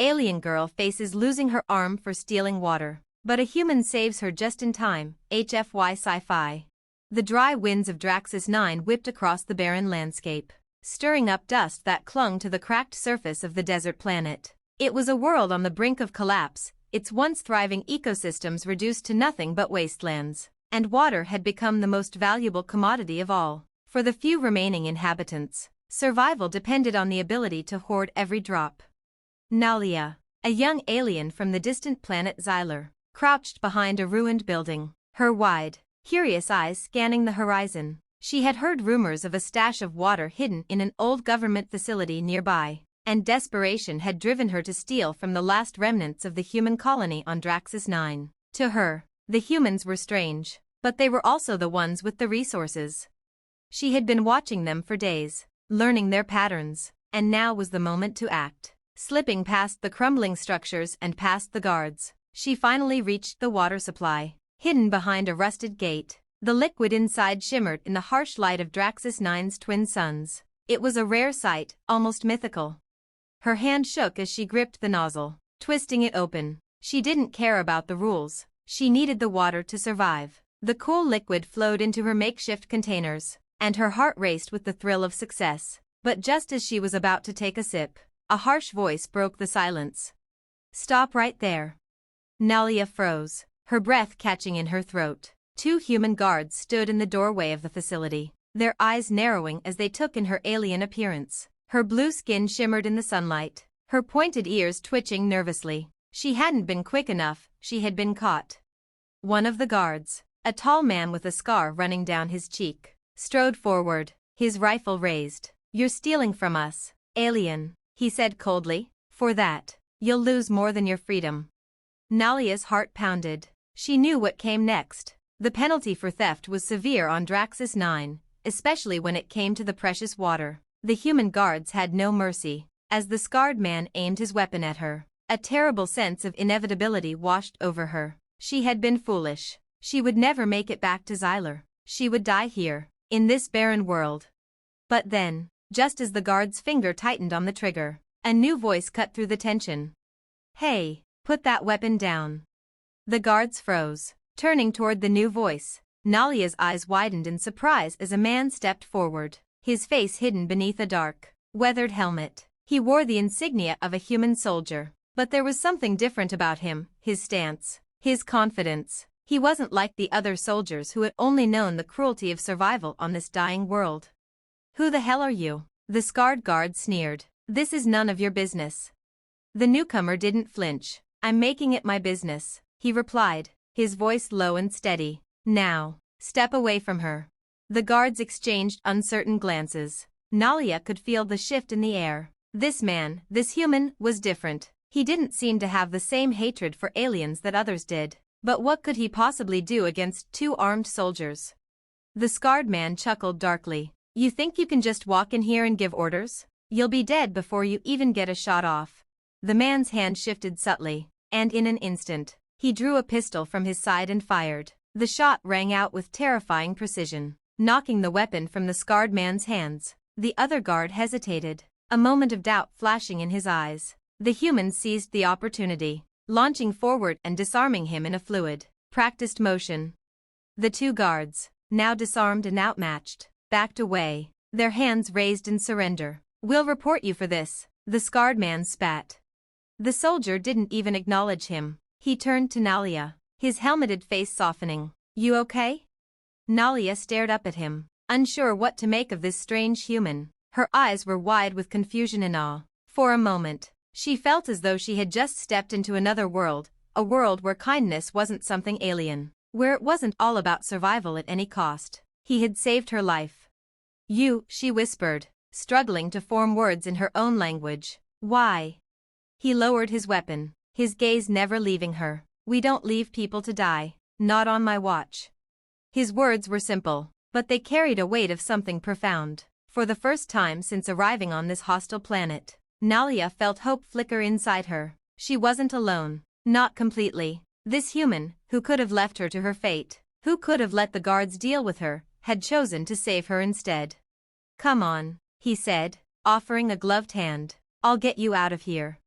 Alien girl faces losing her arm for stealing water, but a human saves her just in time. HFY Sci-Fi. The dry winds of Draxus 9 whipped across the barren landscape, stirring up dust that clung to the cracked surface of the desert planet. It was a world on the brink of collapse, its once thriving ecosystems reduced to nothing but wastelands, and water had become the most valuable commodity of all. For the few remaining inhabitants, survival depended on the ability to hoard every drop. Nalia, a young alien from the distant planet Xyler, crouched behind a ruined building, her wide, curious eyes scanning the horizon. She had heard rumors of a stash of water hidden in an old government facility nearby, and desperation had driven her to steal from the last remnants of the human colony on Draxus 9. To her, the humans were strange, but they were also the ones with the resources. She had been watching them for days, learning their patterns, and now was the moment to act. Slipping past the crumbling structures and past the guards, she finally reached the water supply. Hidden behind a rusted gate, the liquid inside shimmered in the harsh light of Draxus 9's twin suns. It was a rare sight, almost mythical. Her hand shook as she gripped the nozzle, twisting it open. She didn't care about the rules, she needed the water to survive. The cool liquid flowed into her makeshift containers, and her heart raced with the thrill of success. But just as she was about to take a sip, a harsh voice broke the silence. "Stop right there." Nalia froze, her breath catching in her throat. Two human guards stood in the doorway of the facility, their eyes narrowing as they took in her alien appearance. Her blue skin shimmered in the sunlight, her pointed ears twitching nervously. She hadn't been quick enough, she had been caught. One of the guards, a tall man with a scar running down his cheek, strode forward, his rifle raised. "You're stealing from us, alien," he said coldly. "For that, you'll lose more than your freedom." Nalia's heart pounded. She knew what came next. The penalty for theft was severe on Draxus 9, especially when it came to the precious water. The human guards had no mercy. As the scarred man aimed his weapon at her, a terrible sense of inevitability washed over her. She had been foolish. She would never make it back to Xyler. She would die here, in this barren world. But then, just as the guard's finger tightened on the trigger, a new voice cut through the tension. "Hey, put that weapon down." The guards froze, turning toward the new voice. Nalia's eyes widened in surprise as a man stepped forward, his face hidden beneath a dark, weathered helmet. He wore the insignia of a human soldier, but there was something different about him, his stance, his confidence. He wasn't like the other soldiers who had only known the cruelty of survival on this dying world. "Who the hell are you?" the scarred guard sneered. "This is none of your business." The newcomer didn't flinch. "I'm making it my business," he replied, his voice low and steady. "Now, step away from her." The guards exchanged uncertain glances. Nalia could feel the shift in the air. This man, this human, was different. He didn't seem to have the same hatred for aliens that others did. But what could he possibly do against two armed soldiers? The scarred man chuckled darkly. "You think you can just walk in here and give orders? You'll be dead before you even get a shot off." The man's hand shifted subtly, and in an instant, he drew a pistol from his side and fired. The shot rang out with terrifying precision, knocking the weapon from the scarred man's hands. The other guard hesitated, a moment of doubt flashing in his eyes. The human seized the opportunity, launching forward and disarming him in a fluid, practiced motion. The two guards, now disarmed and outmatched, backed away, their hands raised in surrender. "We'll report you for this," the scarred man spat. The soldier didn't even acknowledge him. He turned to Nalia, his helmeted face softening. "You okay?" Nalia stared up at him, unsure what to make of this strange human. Her eyes were wide with confusion and awe. For a moment, she felt as though she had just stepped into another world, a world where kindness wasn't something alien, where it wasn't all about survival at any cost. He had saved her life. "You," she whispered, struggling to form words in her own language. "Why?" He lowered his weapon, his gaze never leaving her. "We don't leave people to die, not on my watch." His words were simple, but they carried a weight of something profound. For the first time since arriving on this hostile planet, Nalia felt hope flicker inside her. She wasn't alone, not completely. This human, who could have left her to her fate, who could have let the guards deal with her, had chosen to save her instead. "Come on," he said, offering a gloved hand. "I'll get you out of here."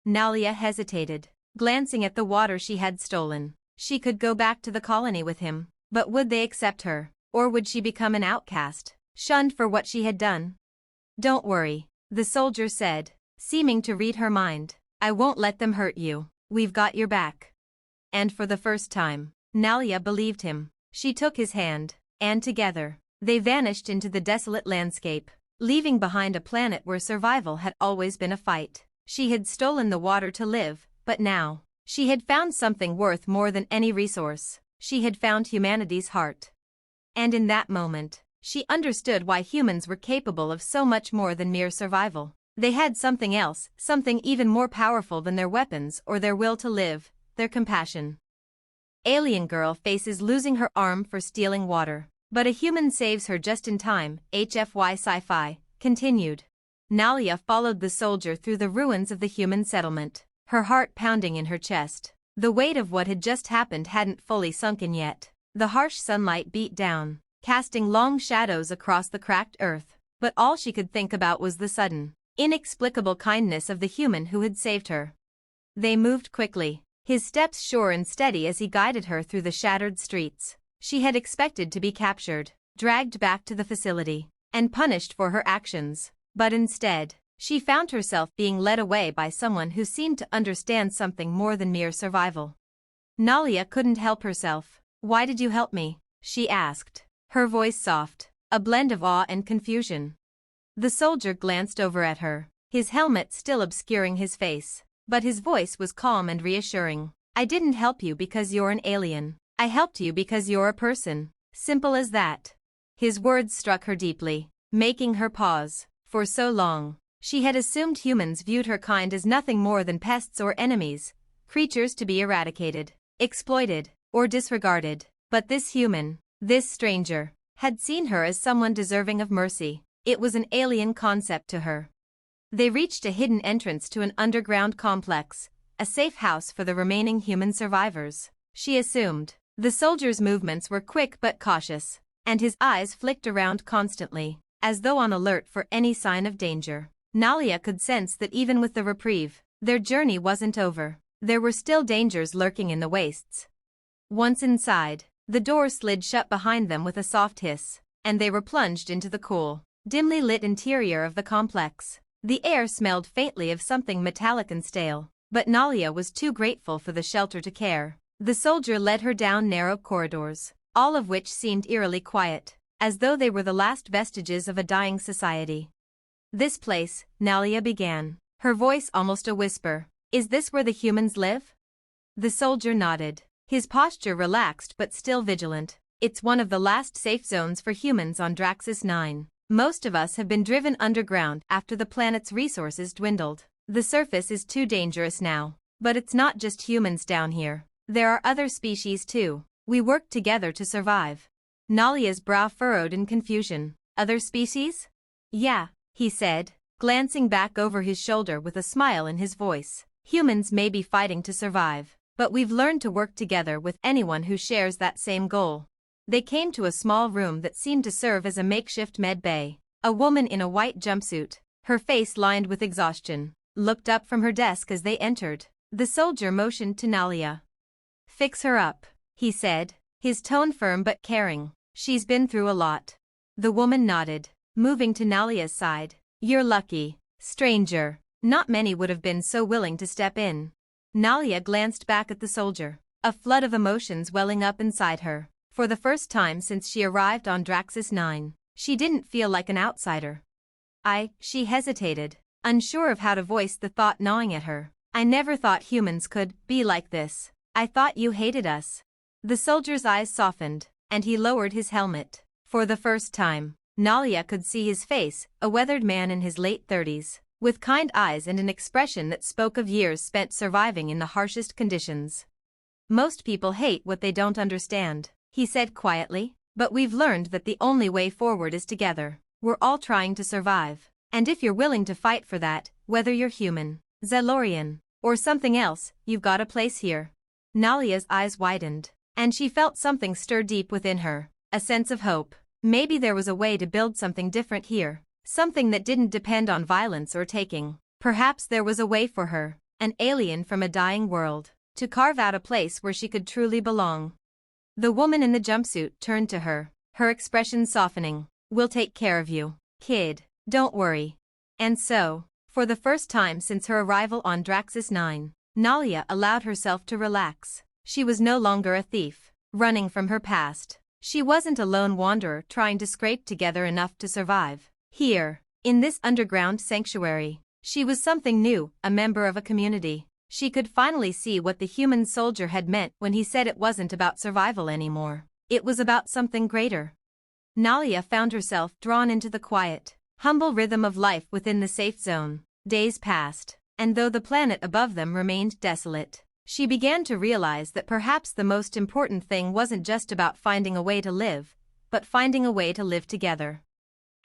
Nalia hesitated, glancing at the water she had stolen. She could go back to the colony with him, but would they accept her, or would she become an outcast, shunned for what she had done? "Don't worry," the soldier said, seeming to read her mind. "I won't let them hurt you. We've got your back." And for the first time, Nalia believed him. She took his hand, and together, they vanished into the desolate landscape, leaving behind a planet where survival had always been a fight. She had stolen the water to live, but now, she had found something worth more than any resource. She had found humanity's heart. And in that moment, she understood why humans were capable of so much more than mere survival. They had something else, something even more powerful than their weapons or their will to live, their compassion. Alien girl faces losing her arm for stealing water, but a human saves her just in time. HFY Sci-Fi continued. Nalia followed the soldier through the ruins of the human settlement, her heart pounding in her chest. The weight of what had just happened hadn't fully sunk in yet. The harsh sunlight beat down, casting long shadows across the cracked earth, but all she could think about was the sudden, inexplicable kindness of the human who had saved her. They moved quickly, his steps sure and steady as he guided her through the shattered streets. She had expected to be captured, dragged back to the facility, and punished for her actions, but instead, she found herself being led away by someone who seemed to understand something more than mere survival. Nalia couldn't help herself. "Why did you help me?" she asked, her voice soft, a blend of awe and confusion. The soldier glanced over at her, his helmet still obscuring his face, but his voice was calm and reassuring. "I didn't help you because you're an alien. I helped you because you're a person. Simple as that." His words struck her deeply, making her pause. For so long, she had assumed humans viewed her kind as nothing more than pests or enemies, creatures to be eradicated, exploited, or disregarded. But this human, this stranger, had seen her as someone deserving of mercy. It was an alien concept to her. They reached a hidden entrance to an underground complex, a safe house for the remaining human survivors, she assumed. The soldier's movements were quick but cautious, and his eyes flicked around constantly, as though on alert for any sign of danger. Nalia could sense that even with the reprieve, their journey wasn't over. There were still dangers lurking in the wastes. Once inside, the door slid shut behind them with a soft hiss, and they were plunged into the cool, dimly lit interior of the complex. The air smelled faintly of something metallic and stale, but Nalia was too grateful for the shelter to care. The soldier led her down narrow corridors, all of which seemed eerily quiet, as though they were the last vestiges of a dying society. "This place," Nalia began, her voice almost a whisper. "Is this where the humans live?" The soldier nodded, his posture relaxed but still vigilant. "It's one of the last safe zones for humans on Draxus 9. Most of us have been driven underground after the planet's resources dwindled. The surface is too dangerous now. But it's not just humans down here. There are other species too. We work together to survive." Nalia's brow furrowed in confusion. "Other species?" "Yeah," he said, glancing back over his shoulder with a smile in his voice. "Humans may be fighting to survive, but we've learned to work together with anyone who shares that same goal." They came to a small room that seemed to serve as a makeshift med bay. A woman in a white jumpsuit, her face lined with exhaustion, looked up from her desk as they entered. The soldier motioned to Nalia. "Fix her up," he said, his tone firm but caring. "She's been through a lot." The woman nodded, moving to Nalia's side. "You're lucky, stranger. Not many would have been so willing to step in." Nalia glanced back at the soldier, a flood of emotions welling up inside her. For the first time since she arrived on Draxus 9, she didn't feel like an outsider. She hesitated, unsure of how to voice the thought gnawing at her. "I never thought humans could be like this. I thought you hated us." The soldier's eyes softened, and he lowered his helmet. For the first time, Nalia could see his face, a weathered man in his late 30s, with kind eyes and an expression that spoke of years spent surviving in the harshest conditions. "Most people hate what they don't understand," he said quietly, "but we've learned that the only way forward is together. We're all trying to survive. And if you're willing to fight for that, whether you're human, Zellorian, or something else, you've got a place here." Nalia's eyes widened, and she felt something stir deep within her, a sense of hope. Maybe there was a way to build something different here, something that didn't depend on violence or taking. Perhaps there was a way for her. an alien from a dying world, to carve out a place where she could truly belong. The woman in the jumpsuit turned to her, her expression softening. "We'll take care of you, kid, don't worry." And so, for the first time since her arrival on Draxus 9, Nalia allowed herself to relax. She was no longer a thief, running from her past. She wasn't a lone wanderer trying to scrape together enough to survive. Here, in this underground sanctuary, she was something new, a member of a community. She could finally see what the human soldier had meant when he said it wasn't about survival anymore. It was about something greater. Nalia found herself drawn into the quiet, humble rhythm of life within the safe zone. Days passed, and though the planet above them remained desolate, she began to realize that perhaps the most important thing wasn't just about finding a way to live, but finding a way to live together.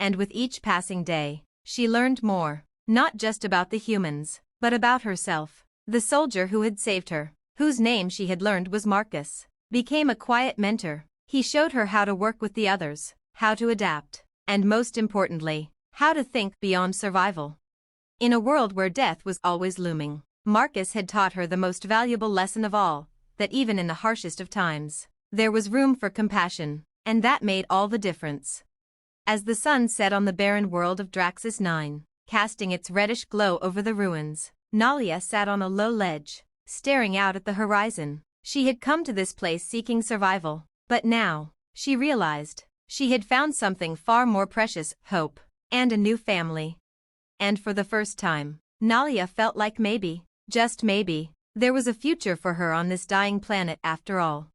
And with each passing day, she learned more, not just about the humans, but about herself. The soldier who had saved her, whose name she had learned was Marcus, became a quiet mentor. He showed her how to work with the others, how to adapt, and most importantly, how to think beyond survival. In a world where death was always looming, Marcus had taught her the most valuable lesson of all, that even in the harshest of times, there was room for compassion, and that made all the difference. As the sun set on the barren world of Draxus 9, casting its reddish glow over the ruins, Nalia sat on a low ledge, staring out at the horizon. She had come to this place seeking survival, but now, she realized, she had found something far more precious, hope, and a new family. And for the first time, Nalia felt like maybe, just maybe, there was a future for her on this dying planet after all.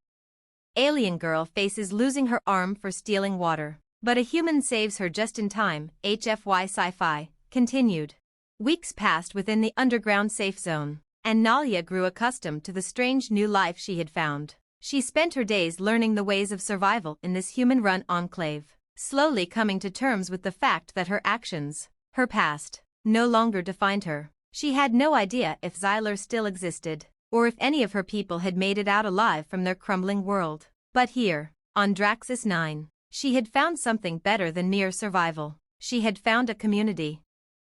Alien girl faces losing her arm for stealing water, but a human saves her just in time. HFY Sci-Fi continued. Weeks passed within the underground safe zone, and Nalia grew accustomed to the strange new life she had found. She spent her days learning the ways of survival in this human-run enclave, slowly coming to terms with the fact that her actions, her past, no longer defined her. She had no idea if Xyler still existed, or if any of her people had made it out alive from their crumbling world. But here, on Draxus 9, she had found something better than mere survival. She had found a community.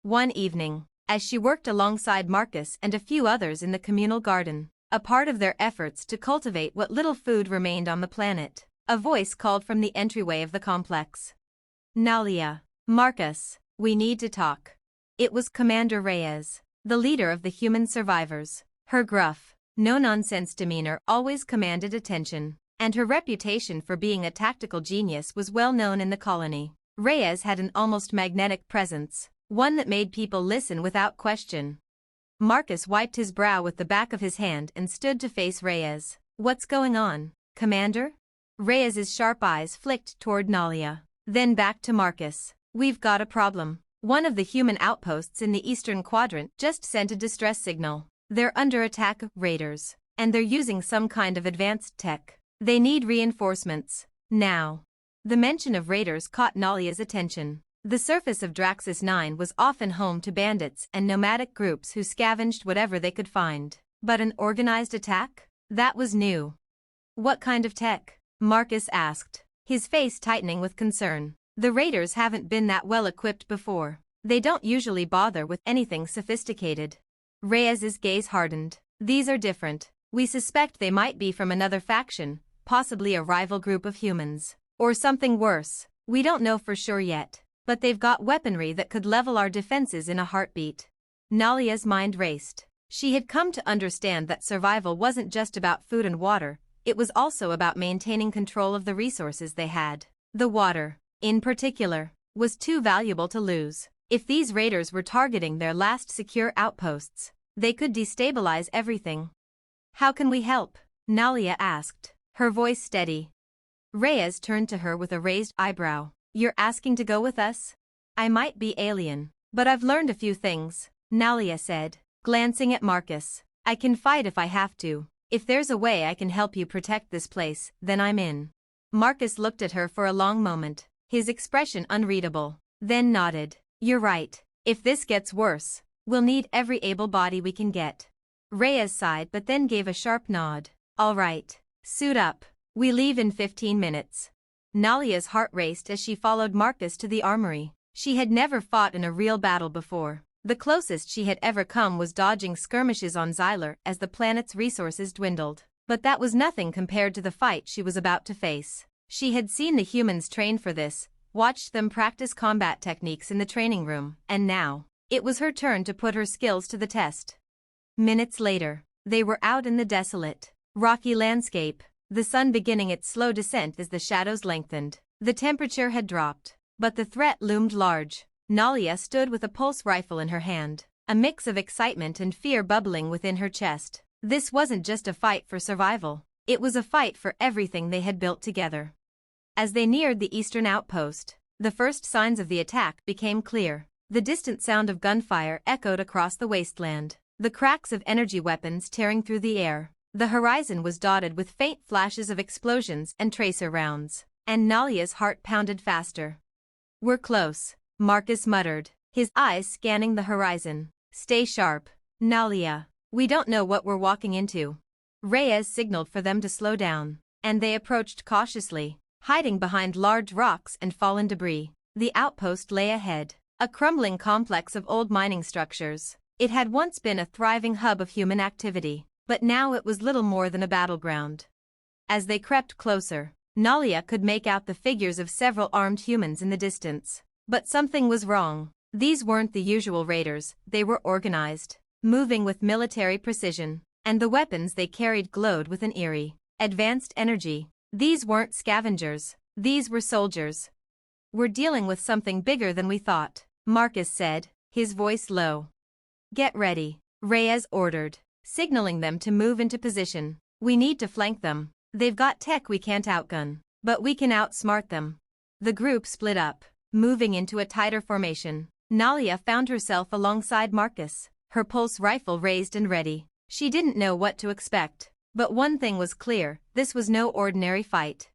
One evening, as she worked alongside Marcus and a few others in the communal garden, a part of their efforts to cultivate what little food remained on the planet, a voice called from the entryway of the complex. "Nalia, Marcus, we need to talk." It was Commander Reyes, the leader of the human survivors. Her gruff, no-nonsense demeanor always commanded attention, and her reputation for being a tactical genius was well known in the colony. Reyes had an almost magnetic presence, one that made people listen without question. Marcus wiped his brow with the back of his hand and stood to face Reyes. "What's going on, Commander?" Reyes's sharp eyes flicked toward Nalia, then back to Marcus. "We've got a problem. One of the human outposts in the eastern quadrant just sent a distress signal. They're under attack, raiders, and they're using some kind of advanced tech. They need reinforcements, now." The mention of raiders caught Nalia's attention. The surface of Draxus 9 was often home to bandits and nomadic groups who scavenged whatever they could find. But an organized attack? That was new. "What kind of tech?" Marcus asked, his face tightening with concern. "The raiders haven't been that well equipped before. They don't usually bother with anything sophisticated." Reyes's gaze hardened. "These are different. We suspect they might be from another faction, possibly a rival group of humans. Or something worse. We don't know for sure yet. But they've got weaponry that could level our defenses in a heartbeat." Nalia's mind raced. She had come to understand that survival wasn't just about food and water, it was also about maintaining control of the resources they had. The water, in particular, was too valuable to lose. If these raiders were targeting their last secure outposts, they could destabilize everything. "How can we help?" Nalia asked, her voice steady. Reyes turned to her with a raised eyebrow. "You're asking to go with us?" "I might be alien, but I've learned a few things," Nalia said, glancing at Marcus. "I can fight if I have to. If there's a way I can help you protect this place, then I'm in." Marcus looked at her for a long moment, his expression unreadable, then nodded. "You're right. If this gets worse, we'll need every able body we can get." Reyes sighed but then gave a sharp nod. "All right. Suit up. We leave in 15 minutes. Nalia's heart raced as she followed Marcus to the armory. She had never fought in a real battle before. The closest she had ever come was dodging skirmishes on Xylar as the planet's resources dwindled. But that was nothing compared to the fight she was about to face. She had seen the humans train for this, watched them practice combat techniques in the training room, and now, it was her turn to put her skills to the test. Minutes later, they were out in the desolate, rocky landscape, the sun beginning its slow descent as the shadows lengthened. The temperature had dropped, but the threat loomed large. Nalia stood with a pulse rifle in her hand, a mix of excitement and fear bubbling within her chest. This wasn't just a fight for survival, it was a fight for everything they had built together. As they neared the eastern outpost, the first signs of the attack became clear. The distant sound of gunfire echoed across the wasteland, the cracks of energy weapons tearing through the air. The horizon was dotted with faint flashes of explosions and tracer rounds, and Nalia's heart pounded faster. "We're close," Marcus muttered, his eyes scanning the horizon. "Stay sharp, Nalia. We don't know what we're walking into." Reyes signaled for them to slow down, and they approached cautiously, hiding behind large rocks and fallen debris. The outpost lay ahead, a crumbling complex of old mining structures. It had once been a thriving hub of human activity, but now it was little more than a battleground. As they crept closer, Nalia could make out the figures of several armed humans in the distance. But something was wrong. These weren't the usual raiders, they were organized, moving with military precision, and the weapons they carried glowed with an eerie, advanced energy. These weren't scavengers, these were soldiers. "We're dealing with something bigger than we thought," Marcus said, his voice low. "Get ready," Reyes ordered, signaling them to move into position. "We need to flank them. They've got tech we can't outgun, but we can outsmart them." The group split up, moving into a tighter formation. Nalia found herself alongside Marcus, her pulse rifle raised and ready. She didn't know what to expect, but one thing was clear, this was no ordinary fight.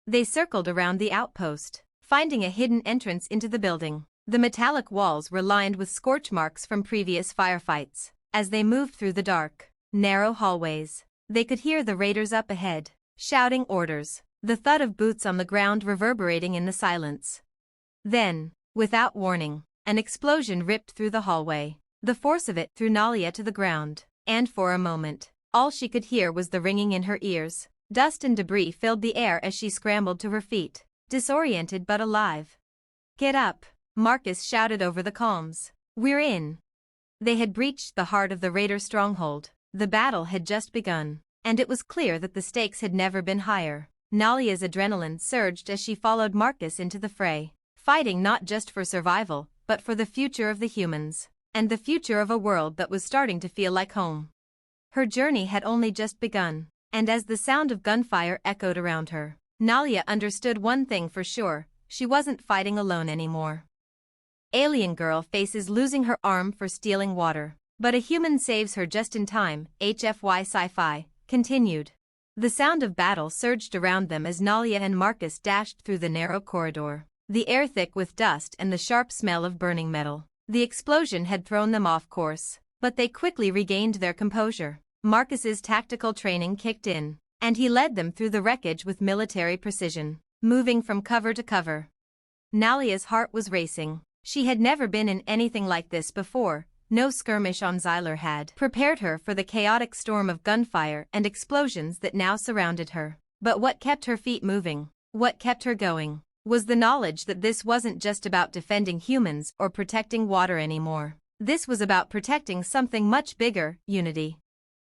They circled around the outpost, finding a hidden entrance into the building. The metallic walls were lined with scorch marks from previous firefights. As they moved through the dark, narrow hallways, they could hear the raiders up ahead, shouting orders, the thud of boots on the ground reverberating in the silence. Then, without warning, an explosion ripped through the hallway. The force of it threw Nalia to the ground, and for a moment, all she could hear was the ringing in her ears. Dust and debris filled the air as she scrambled to her feet, disoriented but alive. "Get up," Marcus shouted over the comms. "We're in." They had breached the heart of the raider stronghold. The battle had just begun, and it was clear that the stakes had never been higher. Nalia's adrenaline surged as she followed Marcus into the fray, fighting not just for survival, but for the future of the humans, and the future of a world that was starting to feel like home. Her journey had only just begun, and as the sound of gunfire echoed around her, Nalia understood one thing for sure, she wasn't fighting alone anymore. Alien girl faces losing her arm for stealing water, but a human saves her just in time. HFY Sci-Fi continued. The sound of battle surged around them as Nalia and Marcus dashed through the narrow corridor, the air thick with dust and the sharp smell of burning metal. The explosion had thrown them off course, but they quickly regained their composure. Marcus's tactical training kicked in, and he led them through the wreckage with military precision, moving from cover to cover. Nalia's heart was racing. She had never been in anything like this before. No skirmish on Xylar had prepared her for the chaotic storm of gunfire and explosions that now surrounded her. But what kept her feet moving, what kept her going, was the knowledge that this wasn't just about defending humans or protecting water anymore. This was about protecting something much bigger, unity.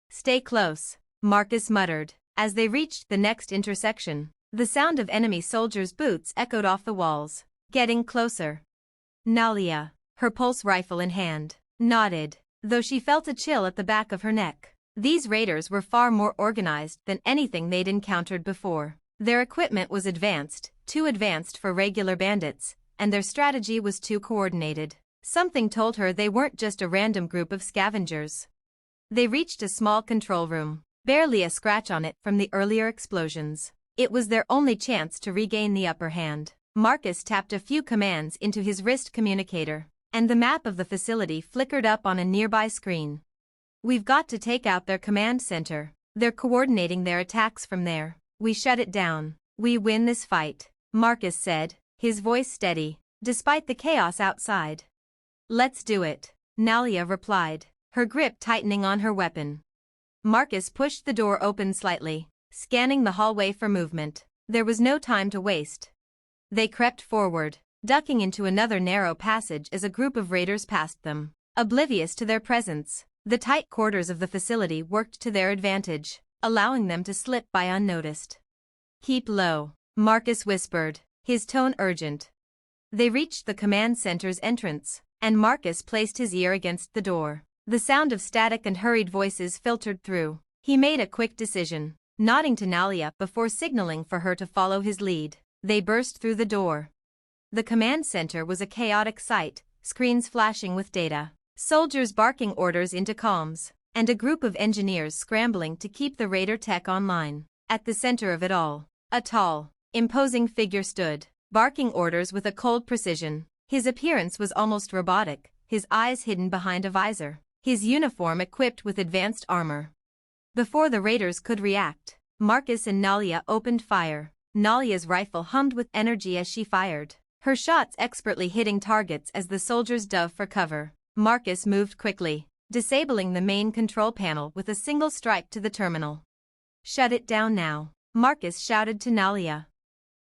"Stay close," Marcus muttered. As they reached the next intersection, the sound of enemy soldiers' boots echoed off the walls, getting closer. Nalia, her pulse rifle in hand, nodded, though she felt a chill at the back of her neck. These raiders were far more organized than anything they'd encountered before. Their equipment was advanced, too advanced for regular bandits, and their strategy was too coordinated. Something told her they weren't just a random group of scavengers. They reached a small control room, barely a scratch on it from the earlier explosions. It was their only chance to regain the upper hand. Marcus tapped a few commands into his wrist communicator, and the map of the facility flickered up on a nearby screen. "We've got to take out their command center. They're coordinating their attacks from there. We shut it down. We win this fight," Marcus said, his voice steady, despite the chaos outside. "Let's do it." Nalia replied, her grip tightening on her weapon. Marcus pushed the door open slightly, scanning the hallway for movement. There was no time to waste. They crept forward, ducking into another narrow passage as a group of raiders passed them. Oblivious to their presence, the tight quarters of the facility worked to their advantage, allowing them to slip by unnoticed. "Keep low," Marcus whispered, his tone urgent. They reached the command center's entrance, and Marcus placed his ear against the door. The sound of static and hurried voices filtered through. He made a quick decision, nodding to Nalia before signaling for her to follow his lead. They burst through the door. The command center was a chaotic sight, screens flashing with data, soldiers barking orders into comms, and a group of engineers scrambling to keep the raider tech online. At the center of it all, a tall, imposing figure stood, barking orders with a cold precision. His appearance was almost robotic, his eyes hidden behind a visor, his uniform equipped with advanced armor. Before the raiders could react, Marcus and Nalia opened fire. Nalia's rifle hummed with energy as she fired, her shots expertly hitting targets as the soldiers dove for cover. Marcus moved quickly, disabling the main control panel with a single strike to the terminal. "Shut it down now," Marcus shouted to Nalia.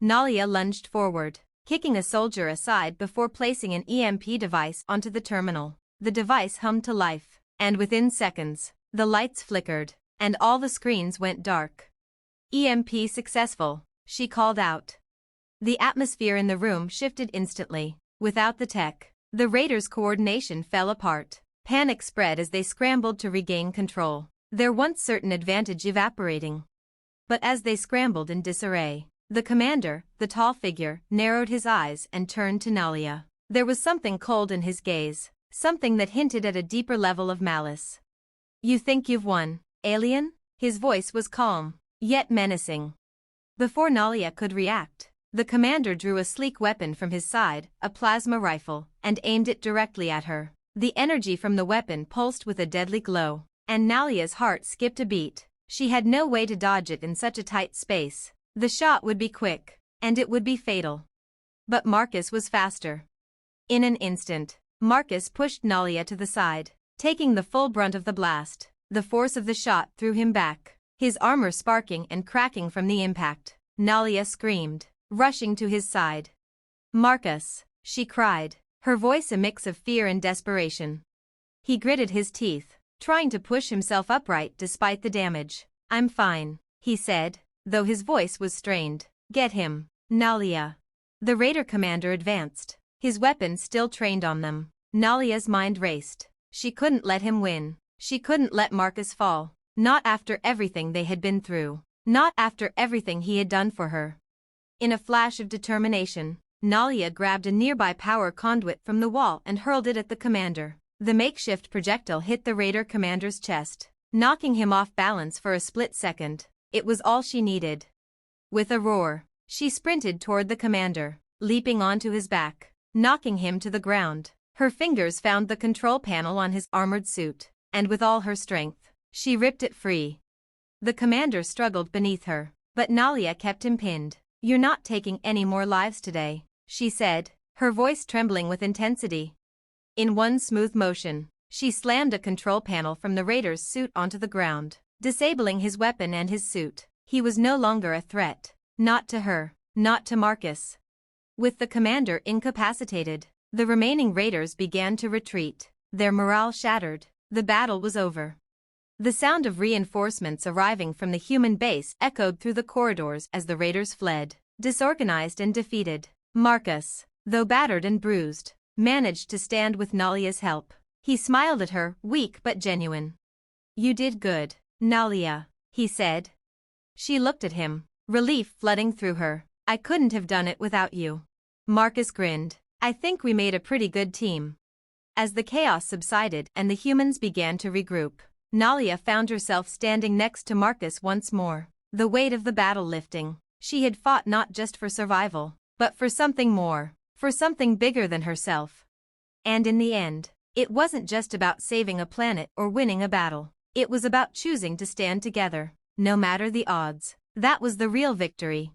Nalia lunged forward, kicking a soldier aside before placing an EMP device onto the terminal. The device hummed to life, and within seconds, the lights flickered, and all the screens went dark. "EMP successful," she called out. The atmosphere in the room shifted instantly. Without the tech, the raiders' coordination fell apart. Panic spread as they scrambled to regain control, their once certain advantage evaporating. But as they scrambled in disarray, the commander, the tall figure, narrowed his eyes and turned to Nalia. There was something cold in his gaze, something that hinted at a deeper level of malice. "You think you've won, alien?" His voice was calm, yet menacing. Before Nalia could react, the commander drew a sleek weapon from his side, a plasma rifle, and aimed it directly at her. The energy from the weapon pulsed with a deadly glow, and Nalia's heart skipped a beat. She had no way to dodge it in such a tight space. The shot would be quick, and it would be fatal. But Marcus was faster. In an instant, Marcus pushed Nalia to the side, taking the full brunt of the blast. The force of the shot threw him back, his armor sparking and cracking from the impact. Nalia screamed, rushing to his side. "Marcus," she cried, her voice a mix of fear and desperation. He gritted his teeth, trying to push himself upright despite the damage. "I'm fine," he said, though his voice was strained. "Get him, Nalia." The raider commander advanced, his weapon still trained on them. Nalia's mind raced. She couldn't let him win. She couldn't let Marcus fall. Not after everything they had been through. Not after everything he had done for her. In a flash of determination, Nalia grabbed a nearby power conduit from the wall and hurled it at the commander. The makeshift projectile hit the raider commander's chest, knocking him off balance for a split second. It was all she needed. With a roar, she sprinted toward the commander, leaping onto his back, knocking him to the ground. Her fingers found the control panel on his armored suit, and with all her strength, she ripped it free. The commander struggled beneath her, but Nalia kept him pinned. "You're not taking any more lives today," she said, her voice trembling with intensity. In one smooth motion, she slammed a control panel from the raider's suit onto the ground, disabling his weapon and his suit. He was no longer a threat. Not to her, not to Marcus. With the commander incapacitated, the remaining raiders began to retreat, their morale shattered. The battle was over. The sound of reinforcements arriving from the human base echoed through the corridors as the raiders fled, disorganized and defeated. Marcus, though battered and bruised, managed to stand with Nalia's help. He smiled at her, weak but genuine. "You did good, Nalia," he said. She looked at him, relief flooding through her. "I couldn't have done it without you." Marcus grinned. "I think we made a pretty good team." As the chaos subsided and the humans began to regroup, Nalia found herself standing next to Marcus once more, the weight of the battle lifting. She had fought not just for survival, but for something more, for something bigger than herself. And in the end, it wasn't just about saving a planet or winning a battle. It was about choosing to stand together, no matter the odds. That was the real victory.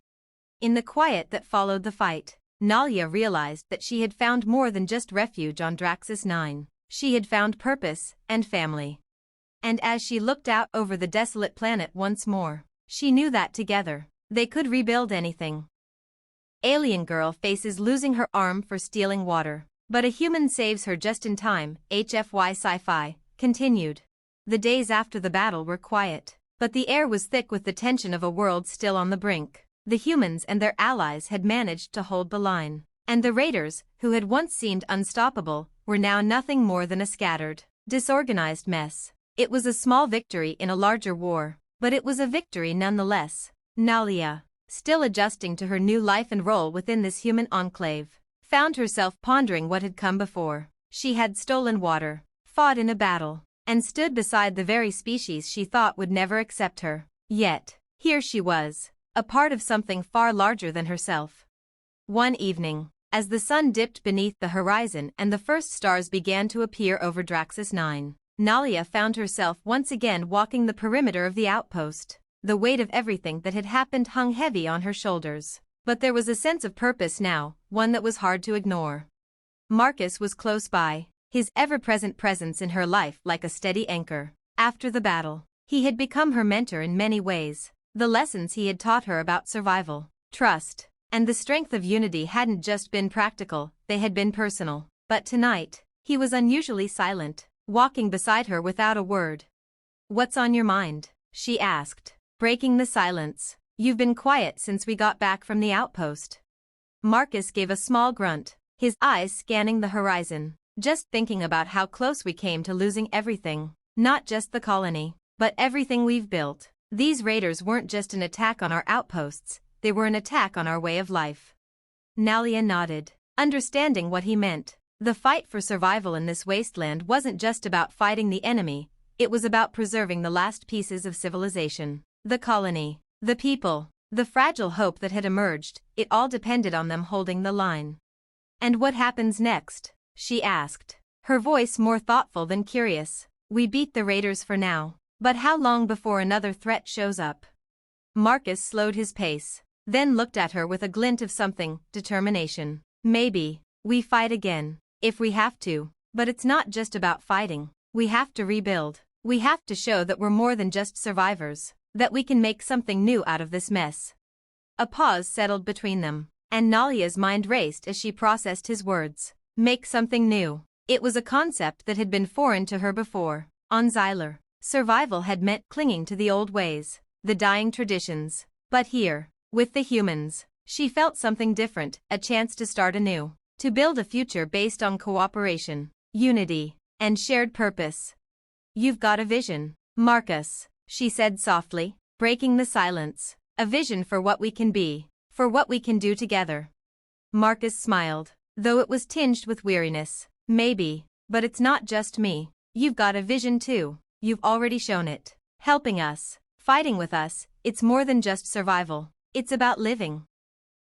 In the quiet that followed the fight, Nalia realized that she had found more than just refuge on Draxus 9. She had found purpose and family. And as she looked out over the desolate planet once more, she knew that together, they could rebuild anything. Alien girl faces losing her arm for stealing water, but a human saves her just in time. HFY Sci-Fi continued. The days after the battle were quiet, but the air was thick with the tension of a world still on the brink. The humans and their allies had managed to hold the line, and the raiders, who had once seemed unstoppable, were now nothing more than a scattered, disorganized mess. It was a small victory in a larger war, but it was a victory nonetheless. Nalia, still adjusting to her new life and role within this human enclave, found herself pondering what had come before. She had stolen water, fought in a battle, and stood beside the very species she thought would never accept her. Yet, here she was, a part of something far larger than herself. One evening, as the sun dipped beneath the horizon and the first stars began to appear over Draxus 9, Nalia found herself once again walking the perimeter of the outpost. The weight of everything that had happened hung heavy on her shoulders, but there was a sense of purpose now, one that was hard to ignore. Marcus was close by, his ever-present presence in her life like a steady anchor. After the battle, he had become her mentor in many ways. The lessons he had taught her about survival, trust, and the strength of unity hadn't just been practical, they had been personal. But tonight, he was unusually silent, walking beside her without a word. "What's on your mind?" she asked, breaking the silence. "You've been quiet since we got back from the outpost." Marcus gave a small grunt, his eyes scanning the horizon. "Just thinking about how close we came to losing everything, not just the colony, but everything we've built. These raiders weren't just an attack on our outposts, they were an attack on our way of life." Nalia nodded, understanding what he meant. The fight for survival in this wasteland wasn't just about fighting the enemy, it was about preserving the last pieces of civilization. The colony, the people, the fragile hope that had emerged, it all depended on them holding the line. "And what happens next?" she asked, her voice more thoughtful than curious. "We beat the raiders for now, but how long before another threat shows up?" Marcus slowed his pace, then looked at her with a glint of something, determination. "Maybe, we fight again, if we have to, but it's not just about fighting. We have to rebuild. We have to show that we're more than just survivors, that we can make something new out of this mess." A pause settled between them, and Nalia's mind raced as she processed his words. Make something new. It was a concept that had been foreign to her before. On Xyler, survival had meant clinging to the old ways, the dying traditions. But here, with the humans, she felt something different, a chance to start anew, to build a future based on cooperation, unity, and shared purpose. "You've got a vision, Marcus," she said softly, breaking the silence. "A vision for what we can be, for what we can do together." Marcus smiled, though it was tinged with weariness. "Maybe, but it's not just me. You've got a vision too. You've already shown it. Helping us, fighting with us, it's more than just survival. It's about living."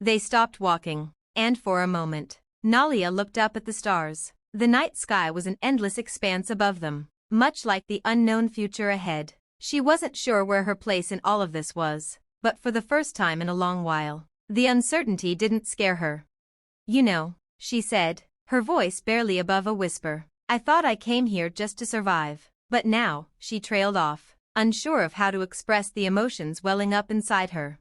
They stopped walking, and for a moment, Nalia looked up at the stars. The night sky was an endless expanse above them, much like the unknown future ahead. She wasn't sure where her place in all of this was, but for the first time in a long while, the uncertainty didn't scare her. "You know," she said, her voice barely above a whisper, "I thought I came here just to survive, but now," she trailed off, unsure of how to express the emotions welling up inside her.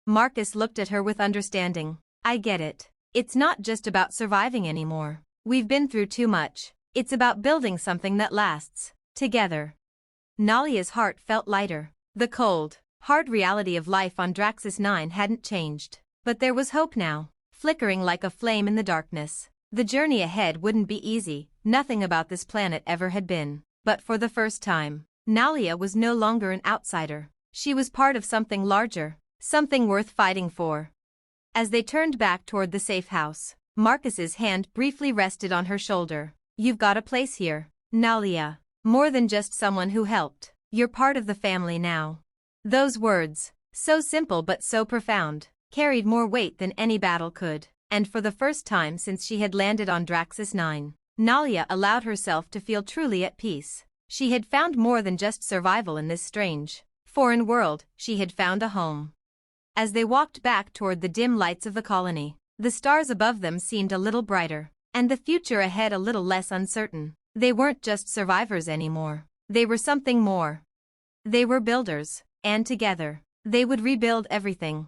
Marcus looked at her with understanding. "I get it. It's not just about surviving anymore. We've been through too much. It's about building something that lasts, together." Nalia's heart felt lighter. The cold, hard reality of life on Draxus 9 hadn't changed, but there was hope now, flickering like a flame in the darkness. The journey ahead wouldn't be easy, nothing about this planet ever had been, but for the first time, Nalia was no longer an outsider. She was part of something larger, something worth fighting for. As they turned back toward the safe house, Marcus's hand briefly rested on her shoulder. "You've got a place here, Nalia. More than just someone who helped. You're part of the family now." Those words, so simple but so profound, carried more weight than any battle could, and for the first time since she had landed on Draxus 9, Nalia allowed herself to feel truly at peace. She had found more than just survival in this strange, foreign world, she had found a home. As they walked back toward the dim lights of the colony, the stars above them seemed a little brighter, and the future ahead a little less uncertain. They weren't just survivors anymore. They were something more. They were builders, and together, they would rebuild everything.